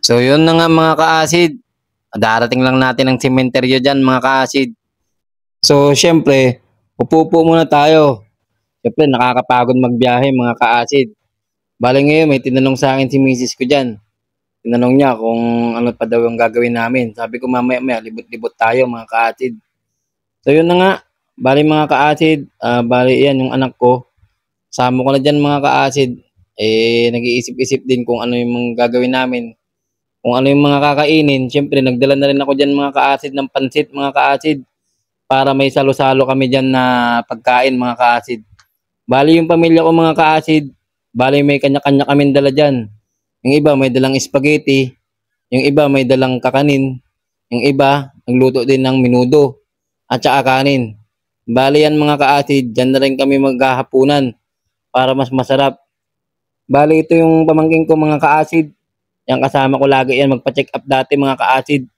So yun na nga mga ka-acid, darating lang natin ang sementeryo dyan mga ka-acid. So syempre, upo-upo muna tayo. Syempre nakakapagod magbiyahe mga ka-acid. Bale ngayon may tinanong sa akin si misis ko dyan. Tinanong niya kung ano pa daw yung gagawin namin. Sabi ko mamaya libot-libot tayo mga ka-acid. So yun na nga, bale mga ka-acid, bale yan yung anak ko. Sama ko na dyan mga ka-acid. Nag-iisip-isip din kung ano yung mga gagawin namin. Kung ano yung mga kakainin, syempre nagdala na rin ako dyan mga ka-acid ng pansit mga ka-acid para may salo-salo kami dyan na pagkain mga ka-acid. Bali yung pamilya ko mga ka-acid, bali may kanya-kanya kaming dala dyan. Yung iba may dalang spaghetti, yung iba may dalang kakanin, yung iba nagluto din ng minudo at saka kanin. Bali yan mga ka-acid, dyan na rin kami maghahapunan para mas masarap. Bali ito yung pamangking ko mga ka-acid. Yan kasama ko lagi yan magpa-check up dati mga ka-acid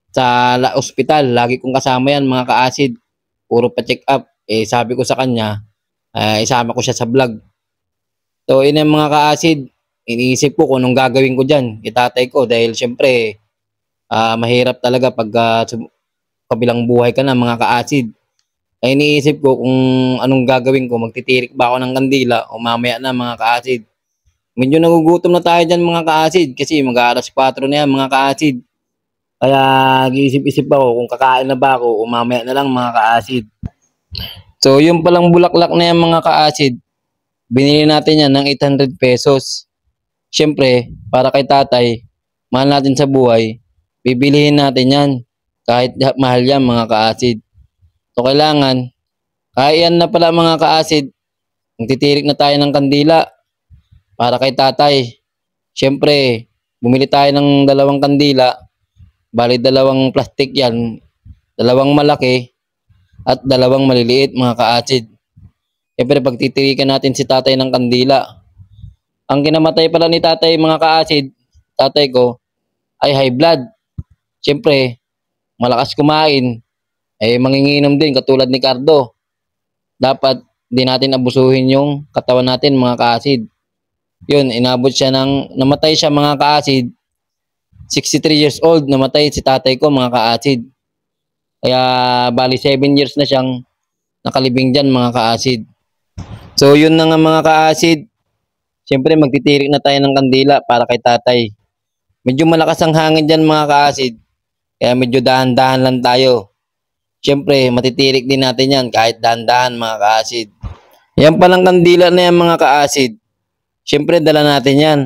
sa ospital. Lagi kong kasama yan mga ka-acid. Puro pa-check up. Sabi ko sa kanya, isama ko siya sa vlog. So yun yung mga ka-acid. Iniisip ko kung anong gagawin ko dyan. Itatay ko dahil syempre mahirap talaga pag kabilang buhay ka na mga ka-acid. Iniisip ko kung anong gagawin ko. Magtitirik ba ako ng kandila o mamaya na mga ka-acid. Medyo nagugutom na tayo dyan mga ka-acid kasi mag-aalas 4 na yan mga ka-acid. Kaya nag-iisip-isip ako kung kakain na ba ako o mamaya na lang mga ka-acid. So yung palang bulaklak na yan mga ka-acid, binili natin yan ng 800 pesos. Siyempre, para kay tatay, mahal natin sa buhay, bibilihin natin yan. Kahit mahal yan mga ka-acid. So kailangan, kaya yan na pala mga ka-acid, magtitirik na tayo ng kandila para kay tatay. Siyempre, bumili tayo ng 2 kandila. Bali 2 plastic yan. 2 malaki at 2 maliliit mga ka-acid. Siyempre, pagtitirikan natin si tatay ng kandila. Ang kinamatay pala ni tatay mga ka-acid, tatay ko, ay high blood. Siyempre, malakas kumain. Manginginom din katulad ni Cardo. Dapat di natin abusuhin yung katawan natin mga ka-acid. Yun, inabot siya namatay siya mga ka-acid. 63 years old, namatay si tatay ko mga ka-acid. Kaya bali 7 years na siyang nakalibing dyan mga ka-acid. So yun na nga mga ka-acid. Siyempre magtitirik na tayo ng kandila para kay tatay. Medyo malakas ang hangin dyan mga ka-acid. Kaya medyo dahan-dahan lang tayo. Siyempre matitirik din natin yan kahit dahan-dahan mga ka-acid. Yan palang kandila na yan mga ka-acid. Siyempre, dala natin yan.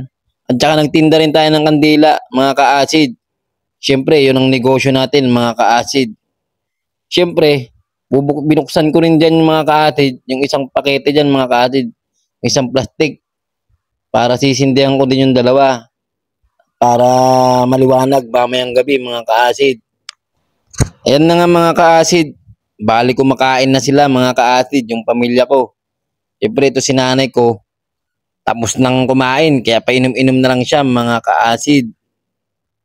At saka nagtinda rin tayo ng kandila, mga ka-acid. Siyempre, yun ang negosyo natin, mga ka-acid. Siyempre, binuksan ko rin dyan, mga ka-acid, yung isang pakete dyan, mga ka-acid. Isang plastic. Para sisindihan ko din yung 2. Para maliwanag, mamayang gabi, mga ka-acid. Ayan na nga, mga ka-acid. Bali kumakain na sila, mga ka-acid, yung pamilya ko. Siyempre, ito si nanay ko. Tapos nang kumain, kaya painom-inom na lang siya mga ka-acid.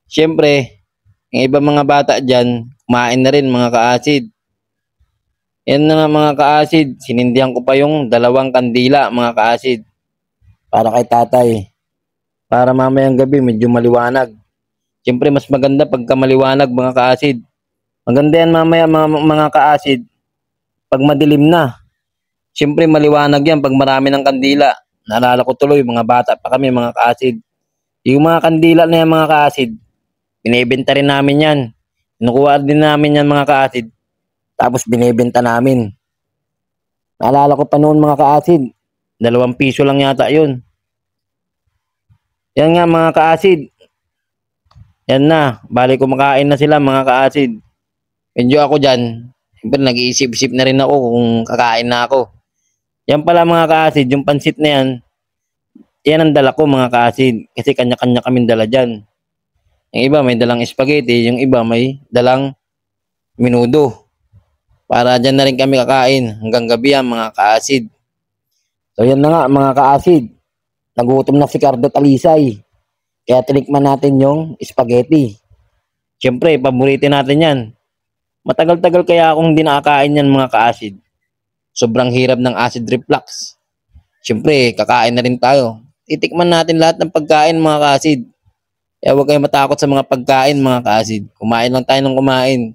Siyempre, yung iba mga bata dyan, kumain na rin mga ka-acid. Yan na nga mga ka-acid, sinindihan ko pa yung 2 kandila mga ka-acid. Para kay tatay. Para mamayang gabi medyo maliwanag. Siyempre mas maganda pagka maliwanag mga ka-acid. Maganda yan mamaya mga ka-acid. Pag madilim na. Siyempre maliwanag yan pag marami ng kandila. Naalala ko tuloy, mga bata pa kami, mga ka-acid. Yung mga kandila na yan, mga ka-acid, binibenta rin namin yan. Kinukuha din namin yan, mga ka-acid. Tapos binibenta namin. Naalala ko pa noon, mga ka-acid, 2 piso lang yata yun. Yan nga, mga ka-acid. Yan na, bali kumakain na sila, mga ka-acid. Medyo ako dyan, siyempre nag-iisip-isip na rin ako kung kakain na ako. Yan pala mga ka-acid, yung pansit na yan ang dala ko mga ka-acid. Kasi kanya-kanya kaming dala dyan. Yung iba may dalang spaghetti, yung iba may dalang minudo. Para dyan na rin kami kakain hanggang gabi yan mga ka-acid. So yan na nga mga ka-acid. Nagutom na si Cardo Talisay. Kaya tinikman natin yung spaghetti. Siyempre, paborito natin yan. Matagal-tagal kaya akong hindi nakakain yan mga ka-acid. Sobrang hirap ng acid reflux. Siyempre, kakain na rin tayo. Titikman natin lahat ng pagkain mga ka-acid. Kaya huwag kayong matakot sa mga pagkain mga ka-acid. Kumain lang tayo ng kumain.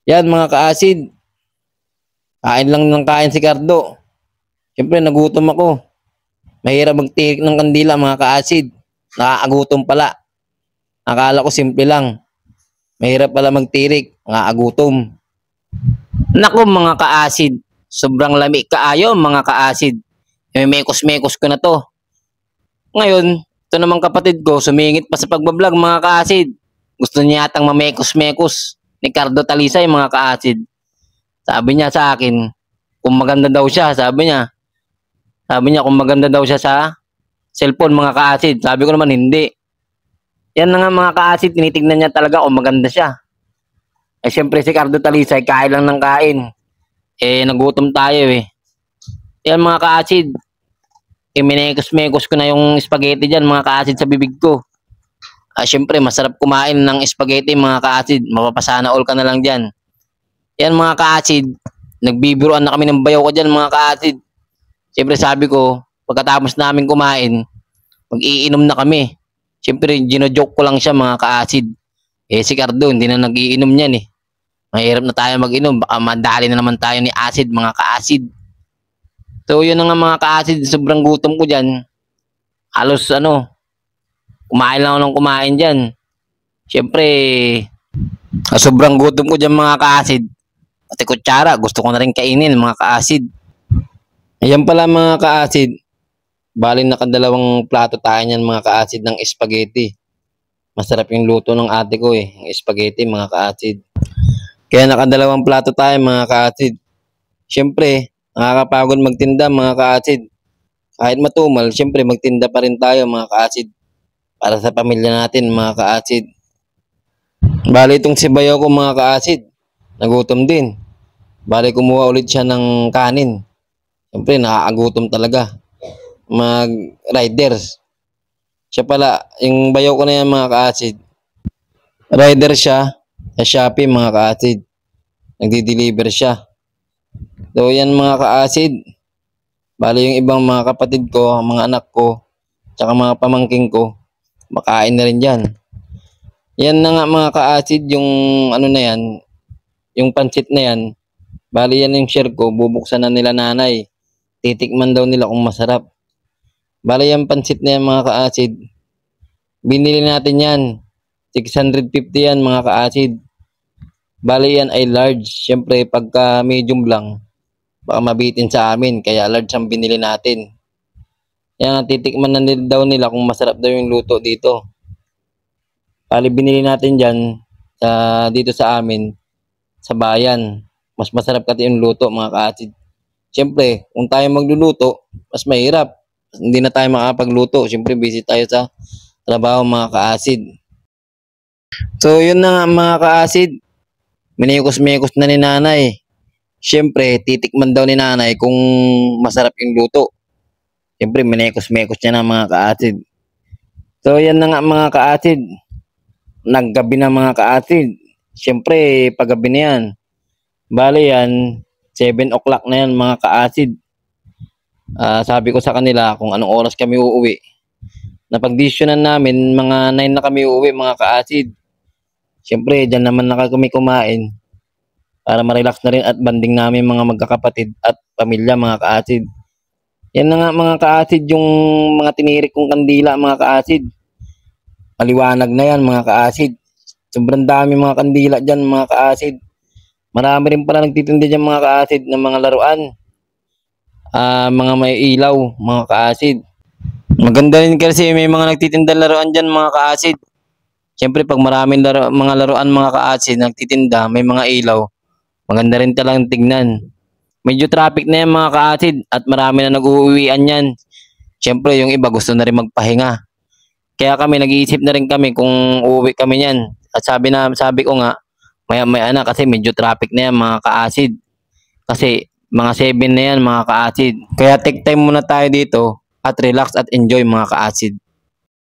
Yan mga ka-acid. Kain lang ng kain si Cardo. Siyempre nagutom ako. Mahirap magtirik ng kandila mga ka-acid. Nakakagutom pala. Akala ko simple lang. Mahirap pala magtirik. Nakakagutom. Naku mga ka-acid. Sobrang lami kaayo mga ka-acid. May mekos-mekos ko na to. Ngayon, ito naman kapatid ko, sumingit pa sa pagbablog mga ka-acid. Gusto niya yatang mamekos-mekos ni Cardo Talisay mga ka-acid. Sabi niya sa akin, kung maganda daw siya, sabi niya. Sabi niya kung maganda daw siya sa cellphone mga ka-acid. Sabi ko naman hindi. Yan na nga mga ka-acid, tinitignan niya talaga kung maganda siya. Eh syempre si Cardo Talisay, kain lang ng kain. Eh nagutom tayo eh. Yan mga ka-acid. Minekos-mekos ko na yung spaghetti dyan mga ka-acid sa bibig ko. Syempre masarap kumain ng spaghetti mga ka-acid. Mapapasana all ka na lang dyan. Yan mga ka-acid. Nagbibiruan na kami ng bayaw ko dyan mga ka-acid. Syempre sabi ko, pagkatapos namin kumain, mag-iinom na kami. Syempre gino-joke ko lang siya mga ka-acid. Eh si Cardo hindi na nag-iinom niyan eh. Mahirap na tayo mag-inom. Baka madali na naman tayo ni acid mga ka-acid. So yun na nga mga ka-acid, sobrang gutom ko dyan. Halos kumain lang ako ng kumain dyan. Siyempre, sobrang gutom ko dyan mga ka-acid. Pati kutsara, gusto ko na rin kainin mga ka-acid. Ayan pala mga ka-acid. Bali nakadalawang plato tayo niyan mga ka-acid ng spaghetti. Masarap yung luto ng ate ko eh, yung spaghetti mga ka-acid. Kaya nakadalawang plato tayo mga ka-acid. Siyempre, nakakapagod magtinda mga ka-acid. Kahit matumal, siyempre magtinda pa rin tayo mga ka-acid. Para sa pamilya natin mga ka-acid. Bali itong si bayaw ko mga ka-acid. Nagutom din. Bali kumuha ulit siya ng kanin. Siyempre nakakagutom talaga. Mag-riders. Siya pala, yung bayaw ko na yan mga ka-acid. Rider siya sa Shopee mga ka-acid. Nagdi-deliver siya. So yan mga ka-acid. Bali yung ibang mga kapatid ko, mga anak ko, tsaka mga pamangking ko, makain na rin dyan. Yan na nga mga ka-acid yung na yan, yung pansit na yan. Bali yan yung share ko, bubuksan na nila nanay. Titikman daw nila kung masarap. Bali yung pansit na yan mga ka-acid. Binili natin yan. 650 yan mga ka-acid. Bali yan ay large. Siyempre pagka medium lang, baka mabitin sa amin. Kaya large ang binili natin. Yan, titikman na daw nila kung masarap daw yung luto dito. Bali binili natin dyan dito sa amin, sa bayan. Mas masarap kasi yung luto mga ka-acid. Siyempre, kung tayo magluluto, mas mahirap. Hindi na tayo makapagluto. Siyempre, busy tayo sa trabaho mga ka-acid. So, yun na nga mga ka-acid. Minikos-mikos na ni nanay. Siyempre, titikman daw ni nanay kung masarap yung luto. Siyempre, minikos-mikos niya na mga ka-acid. So, yan na nga mga ka-acid. Naggabi na mga ka-acid. Siyempre, paggabi na yan. Bali yan, 7 o'clock na yan mga ka-acid. Sabi ko sa kanila kung anong oras kami uuwi. Napagdesisyonan namin, mga 9 na kami uuwi mga ka-acid. Siyempre, dyan naman na kami kumain. Para ma-relax na rin at banding namin mga magkakapatid at pamilya mga ka-acid. Yan na nga mga ka-acid yung mga tinirik kong kandila mga ka-acid. Maliwanag na yan mga ka-acid. Sobrang dami mga kandila dyan mga ka-acid. Marami rin pala nagtitinda dyan mga ka-acid ng mga laruan. Mga may ilaw mga ka-acid. Maganda rin kasi may mga nagtitinda laruan dyan mga ka-acid. Siyempre pag maraming mga laruan mga ka-acid nagtitinda, may mga ilaw. Maganda rin talagang tignan. Medyo traffic na yan mga ka-acid at marami na nag-uuwian yan. Siyempre yung iba gusto na rin magpahinga. Kaya kami nag-iisip na rin kami kung uuwi kami niyan. At sabi ko nga, maya na kasi medyo traffic na yan mga ka-acid. Kasi mga 7 na yan mga ka-acid. Kaya take time muna tayo dito at relax at enjoy mga ka-acid.